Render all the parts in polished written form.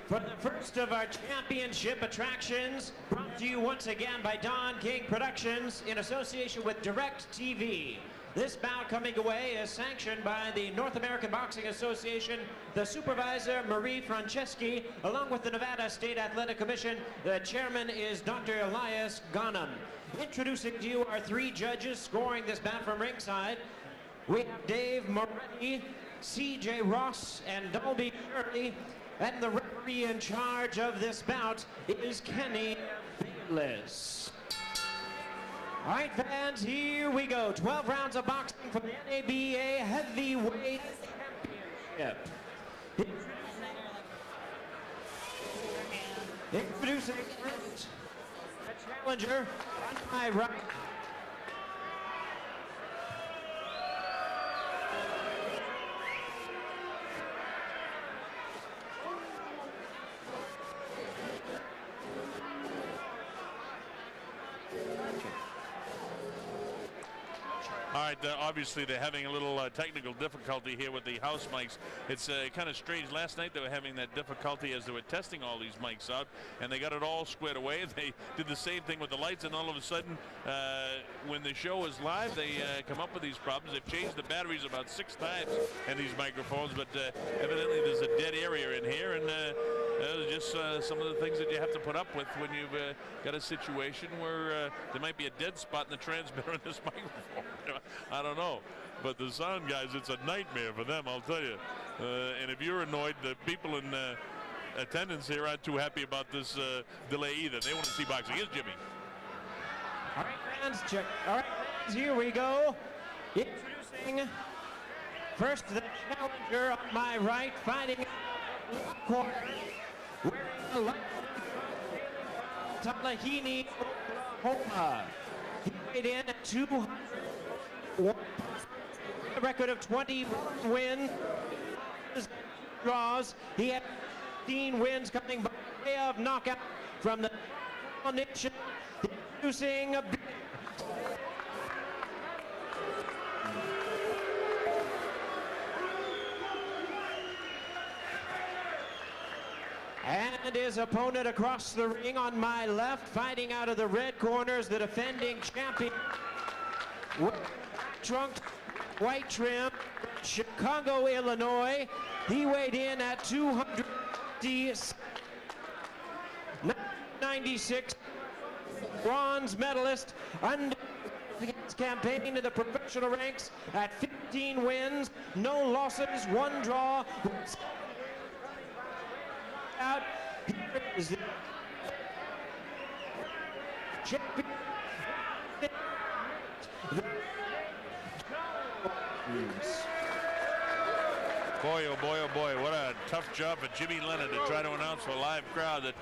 for the first of our championship attractions, brought to you once again by Don King Productions in association with Direct TV. This bout coming away is sanctioned by the North American Boxing Association, the supervisor Marie Franceschi, along with the Nevada State Athletic Commission. The chairman is Dr. Elias Ghanem. Introducing to you our three judges scoring this bout from ringside. We have Dave Moretti, C.J. Ross, and Dolby Shirley. And the referee in charge of this bout is Kenny Bayless. All right, fans, here we go. 12 rounds of boxing from the NABA Heavyweight Championship. Introducing first, the challenger on my right. All right, obviously they're having a little technical difficulty here with the house mics. It's kind of strange. Last night they were having that difficulty as they were testing all these mics out, and they got it all squared away. They did the same thing with the lights, and all of a sudden, when the show is live, they come up with these problems. They've changed the batteries about 6 times in these microphones, but evidently there's a dead area in here, and just some of the things that you have to put up with when you've got a situation where there might be a dead spot in the transmitter in this microphone. I don't know, but the sound guys, it's a nightmare for them, I'll tell you. And if you're annoyed, the people in attendance here aren't too happy about this delay either. They want to see boxing. Here's Jimmy. All right, fans, check. All right, fans, here we go. Introducing first the challenger on my right, fighting in the corner, wearing a light Talahini, Oklahoma. He weighed in at 201, a record of 20 wins, draws. He had 15 wins coming by way of knockout from the nation, introducing a and his opponent across the ring on my left, fighting out of the red corners, the defending champion, trunk, white trim, Chicago, Illinois. He weighed in at 296, bronze medalist, undefeated campaign to the professional ranks at 15 wins, no losses, 1 draw. Out. Here is the champion. Boy, oh boy, oh boy, what a tough job for Jimmy Leonard to try to announce to a live crowd that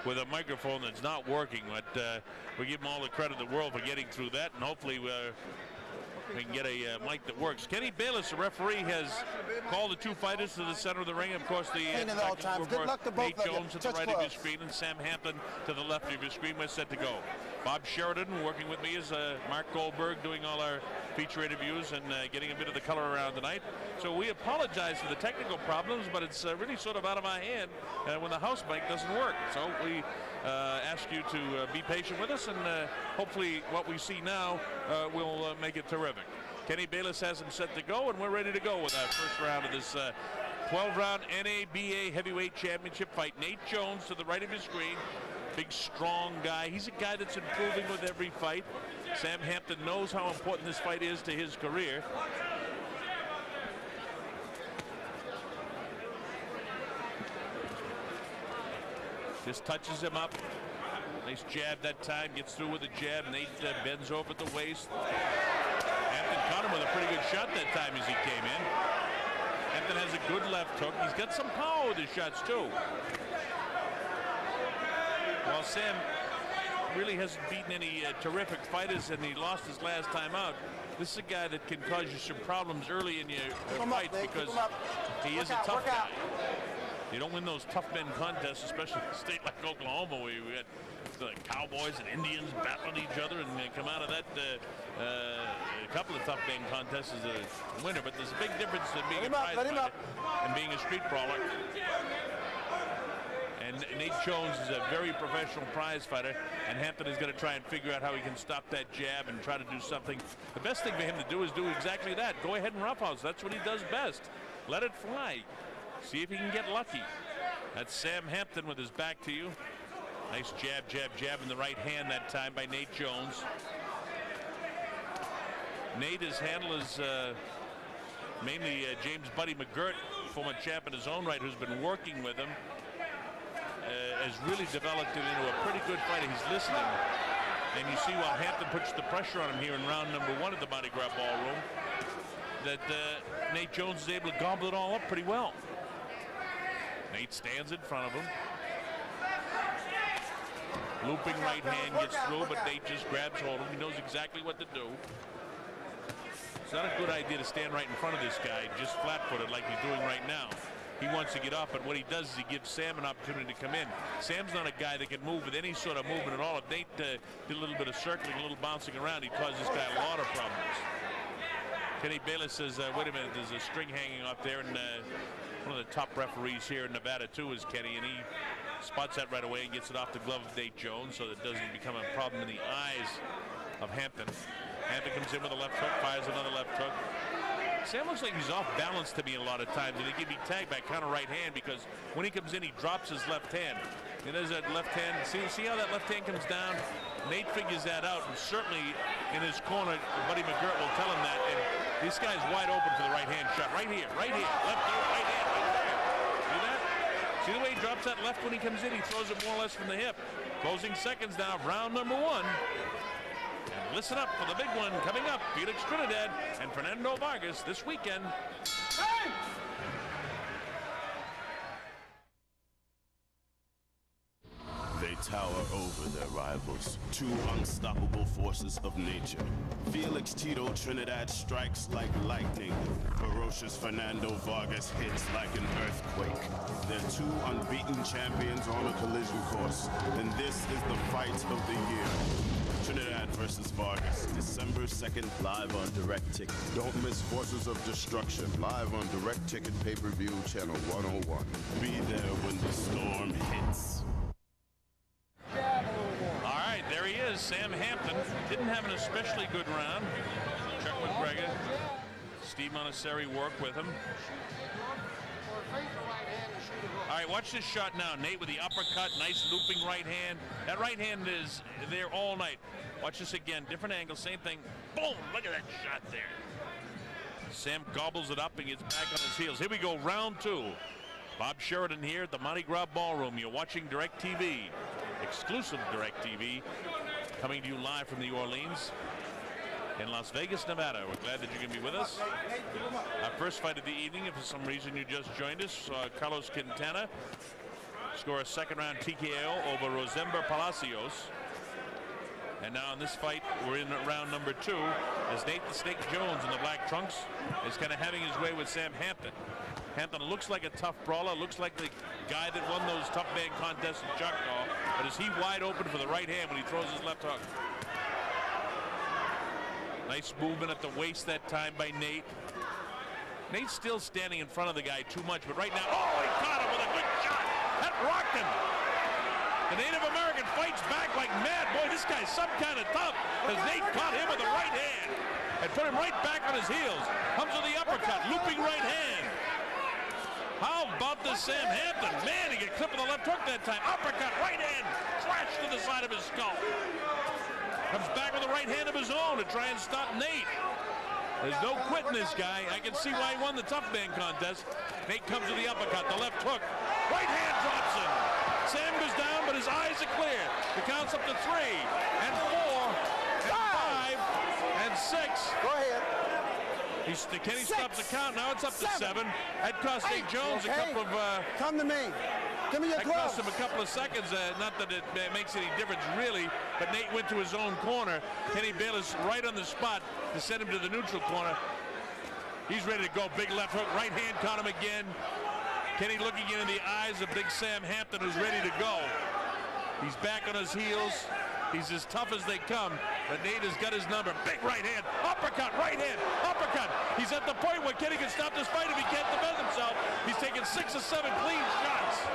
with a microphone that's not working. But we give him all the credit in the world for getting through that, and hopefully we can get a mic that works. Kenny Bayless, the referee, has called the 2 fighters to the center of the ring. Of course, the Good luck to both Nate Jones to the right of your screen and Sam Hampton to the left of your screen. We're set to go. Bob Sheridan working with me is Mark Goldberg doing all our feature interviews and getting a bit of the color around tonight. So we apologize for the technical problems, but it's really sort of out of my hand when the house mic doesn't work. So we ask you to be patient with us, and hopefully what we see now will make it terrific. Kenny Bayless has him set to go, and we're ready to go with our first round of this 12-round NABA Heavyweight Championship fight. Nate Jones to the right of your screen. Big, strong guy. He's a guy that's improving with every fight. Sam Hampton knows how important this fight is to his career. Just touches him up. Nice jab that time. Gets through with a jab. Nate bends over at the waist. Hampton caught him with a pretty good shot that time as he came in. Hampton has a good left hook. He's got some power with his shots too. While Sam really hasn't beaten any terrific fighters, and he lost his last time out, this is a guy that can cause you some problems early in your fights because he is a tough guy. You don't win those tough men contests, especially in a state like Oklahoma, where we had the Cowboys and Indians battling each other, and come out of that a couple of tough men contests as a winner. But there's a big difference in being a prize fighter and being a street brawler. Nate Jones is a very professional prize fighter, and Hampton is going to try and figure out how he can stop that jab and try to do something. The best thing for him to do is do exactly that. Go ahead and roughhouse. That's what he does best. Let it fly. See if he can get lucky. That's Sam Hampton with his back to you. Nice jab, jab, jab in the right hand that time by Nate Jones. Nate, his handle is mainly James Buddy McGirt, former champ in his own right, who's been working with him, has really developed it into a pretty good fighter. He's listening. And you see while Hampton puts the pressure on him here in round number 1 at the Mardi Gras Ballroom, that Nate Jones is able to gobble it all up pretty well. Nate stands in front of him. Looping right hand gets through, but Nate just grabs hold of him. He knows exactly what to do. It's not a good idea to stand right in front of this guy, just flat-footed like he's doing right now. He wants to get up, but what he does is he gives Sam an opportunity to come in. Sam's not a guy that can move with any sort of movement at all. If Nate did a little bit of circling, a little bouncing around, he'd cause this guy a lot of problems. Kenny Bayless says, wait a minute, there's a string hanging up there, and one of the top referees here in Nevada, too, is Kenny, and he spots that right away and gets it off the glove of Nate Jones so that it doesn't become a problem in the eyes of Hampton. Hampton comes in with a left hook, fires another left hook. Sam looks like he's off balance to me a lot of times, and he can be tagged by counter right hand because when he comes in, he drops his left hand. And there's that left hand. See how that left hand comes down? Nate figures that out, and certainly in his corner, Buddy McGirt will tell him that. And this guy's wide open for the right hand shot. Right here, left hook, right hand, right there. See that? See the way he drops that left when he comes in? He throws it more or less from the hip. Closing seconds now of round number 1. And listen up for the big one coming up. Felix Trinidad and Fernando Vargas this weekend. Hey! They tower over their rivals, two unstoppable forces of nature. Felix Tito Trinidad strikes like lightning. Ferocious Fernando Vargas hits like an earthquake. They're two unbeaten champions on a collision course, and this is the fight of the year. Trinidad versus Vargas, December 2nd, live on Direct Ticket. Don't miss Forces of Destruction, live on Direct Ticket pay-per-view channel 101. Be there when the storm hits. All right, there he is, Sam Hampton. Didn't have an especially good round. Chuck McGregor, Steve Monasseri work with him. All right, watch this shot now. Nate with the uppercut, nice looping right hand. That right hand is there all night. Watch this again, different angle, same thing. Boom, look at that shot there. Sam gobbles it up and gets back on his heels. Here we go, round 2. Bob Sheridan here at the Mardi Gras Ballroom. You're watching Direct TV, exclusive Direct TV, coming to you live from New Orleans in Las Vegas, Nevada. We're glad that you can be with us. Our first fight of the evening, if for some reason you just joined us, Carlos Quintana score a second-round TKO over Rosember Palacios. And now in this fight, we're in round number 2, as Nate the Snake Jones in the black trunks is kind of having his way with Sam Hampton. Hampton looks like a tough brawler, looks like the guy that won those tough man contests in Choctaw, but is he wide open for the right hand when he throws his left hook? Nice movement at the waist that time by Nate. Nate's still standing in front of the guy too much, but right now, oh, he caught him with a good shot. That rocked him. The Native American fights back like mad. Boy, this guy's some kind of tough, as Nate caught him with the right hand and put him right back on his heels. Comes with the uppercut, looping right hand. How about this Sam Hampton? Man, he got clipped with the left hook that time. Uppercut, right hand, flash to the side of his skull. Comes back with the right hand of his own to try and stop Nate. There's no quitting this guy. I can see why he won the tough man contest. Nate comes with the uppercut, the left hook. Right hand drops him. Sam goes down, but his eyes are clear. The count's up to 3 and 4 and 5 and 6. Go ahead. Kenny stops the count. Now it's up to 7. That cost Nate Jones a couple of... Come to me. Give me your that glove. cost him a couple of seconds. Not that it makes any difference, really. But Nate went to his own corner. Kenny Bayless right on the spot to send him to the neutral corner. He's ready to go. Big left hook. Right hand caught him again. Kenny looking into the eyes of big Sam Hampton, who's ready to go. He's back on his heels. He's as tough as they come, but Nate has got his number. Big right hand, uppercut, right hand, uppercut. He's at the point where Kenny can stop this fight if he can't defend himself. He's taken 6 or 7 clean shots.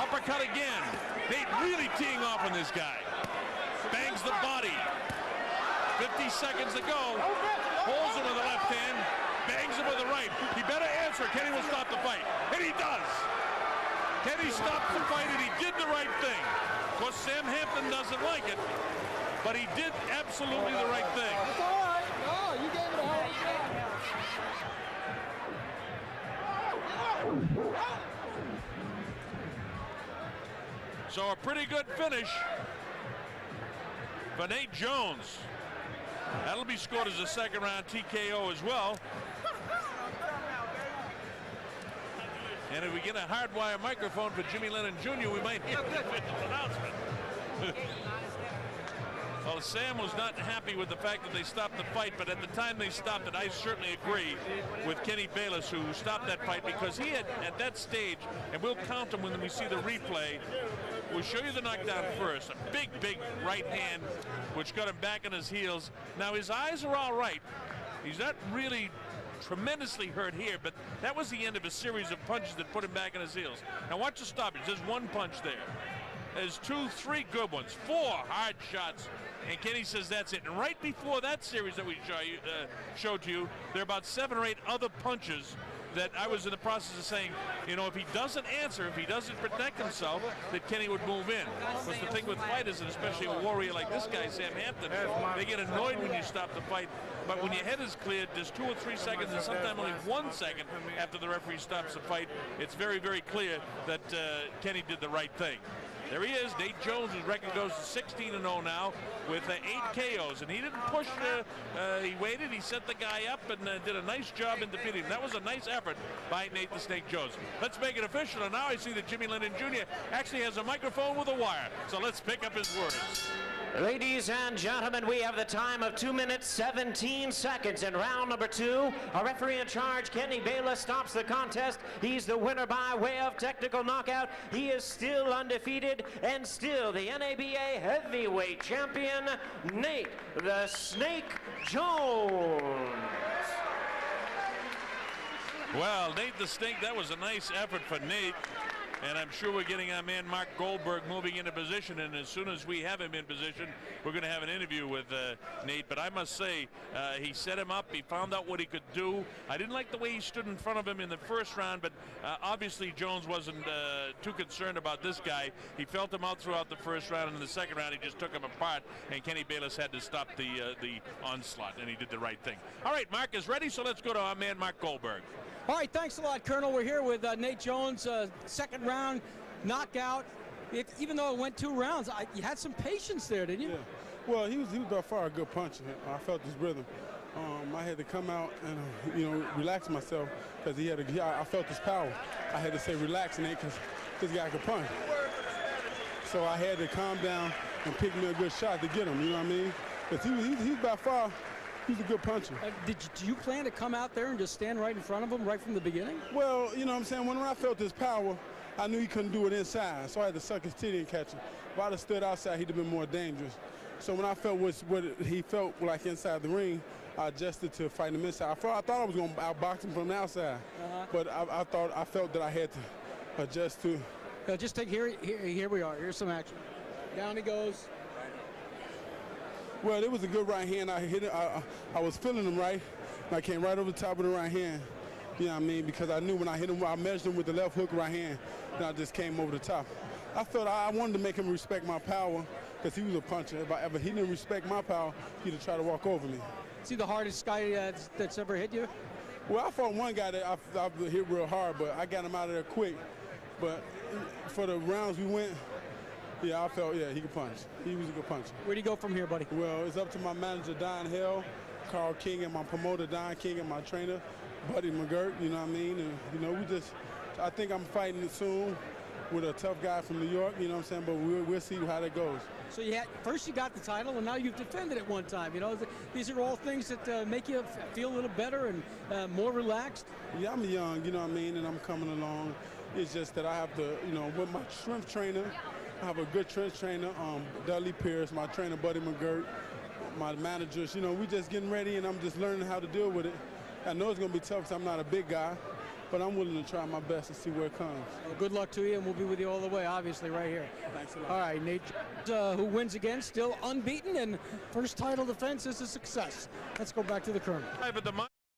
Up uppercut again. Nate really teeing off on this guy. Bangs the body. 50 seconds to go. Holds him with the left hand. Bangs him with the right. He better answer. Kenny will stop the fight. And he does. Kenny stopped the fight, and he did the right thing. Of course, Sam Hampton doesn't like it, but he did absolutely the right thing. It's all right. No, you gave it a hell of a shot. So a pretty good finish for Nate Jones. That'll be scored as a second round TKO as well. And if we get a hardwire microphone for Jimmy Lennon Jr., we might hear the official announcement. Well, Sam was not happy with the fact that they stopped the fight, but at the time they stopped it, I certainly agree with Kenny Bayless, who stopped that fight, because he had, at that stage, and we'll count them when we see the replay, we'll show you the knockdown first. A big, big right hand, which got him back on his heels. Now, his eyes are all right. He's not really tremendously hurt here, but that was the end of a series of punches that put him back on his heels. Now, watch the stoppage. There's one punch there. There's 2, 3 good ones, 4 hard shots, and Kenny says that's it. And right before that series that we showed you, there are about 7 or 8 other punches that I was in the process of saying, you know, if he doesn't answer, if he doesn't protect himself, that Kenny would move in. Because the thing with fighters, and especially a warrior like this guy, Sam Hampton, they get annoyed when you stop the fight. But when your head is cleared, there's 2 or 3 seconds, and sometimes only 1 second after the referee stops the fight, it's very, very clear that Kenny did the right thing. There he is. Nate Jones, his record goes to 16-0 now with 8 KOs. And he didn't push, he waited, he set the guy up and did a nice job in defeating him. That was a nice effort by Nate the Snake Jones. Let's make it official. And now I see that Jimmy Lennon Jr. actually has a microphone with a wire. So let's pick up his words. Ladies and gentlemen, we have the time of 2 minutes, 17 seconds in round number 2. Our referee in charge, Kenny Bayless, stops the contest. He's the winner by way of technical knockout. He is still undefeated and still the NABA heavyweight champion, Nate the Snake Jones. Well, Nate the Snake, that was a nice effort for Nate. And I'm sure we're getting our man Mark Goldberg moving into position, and as soon as we have him in position, we're going to have an interview with Nate. But I must say, he set him up. He found out what he could do. I didn't like the way he stood in front of him in the first round, but obviously Jones wasn't too concerned about this guy. He felt him out throughout the first round, and in the second round, he just took him apart, and Kenny Bayless had to stop the onslaught, and he did the right thing. All right, Mark is ready, so let's go to our man Mark Goldberg. All right, thanks a lot, Colonel. We're here with Nate Jones, second round knockout. Even though it went 2 rounds, you had some patience there, didn't you? Yeah. Well, he was by far a good puncher. I felt his rhythm. I had to come out and relax myself because I felt his power. I had to say relax, Nate, because this guy could punch. So I had to calm down and pick me a good shot to get him. You know what I mean? Because he's by far. He's a good puncher. Do you plan to come out there and just stand right in front of him right from the beginning? Well, you know what I'm saying? When I felt his power, I knew he couldn't do it inside, so I had to suck his titty and catch him. If I'd have stood outside, he'd have been more dangerous. So when I felt what he felt like inside the ring, I adjusted to fighting him inside. I thought I was going to outbox him from the outside, but I felt that I had to adjust to. Just take here we are. Here's some action. Down he goes. Well, it was a good right hand. I hit it. I was feeling him right. And I came right over the top of the right hand. You know what I mean? Because I knew when I hit him, I measured him with the left hook right hand, and I just came over the top. I felt I wanted to make him respect my power because he was a puncher. If he didn't respect my power, he'd have tried to walk over me. Is he the hardest guy that's ever hit you? Well, I fought one guy that I hit real hard, but I got him out of there quick. But for the rounds we went, yeah, I felt, he could punch. He was a good puncher. Where do you go from here, buddy? Well, it's up to my manager, Don Hill, Carl King, and my promoter, Don King, and my trainer, Buddy McGirt, you know what I mean? And, I think I'm fighting soon with a tough guy from New York, you know what I'm saying? But we'll see how that goes. So first you got the title, and now you've defended it one time. These are all things that make you feel a little better and more relaxed. Yeah, I'm young, you know what I mean? And I'm coming along. It's just that I have to, with my strength trainer, I have a good strength trainer, Dudley Pierce, my trainer, Buddy McGirt, my managers. We just getting ready, and I'm just learning how to deal with it. I know it's going to be tough because I'm not a big guy, but I'm willing to try my best to see where it comes. Well, good luck to you, and we'll be with you all the way, obviously, right here. Thanks a lot. All right, Nate, who wins again, still unbeaten, and first title defense is a success. Let's go back to the Colonel. But the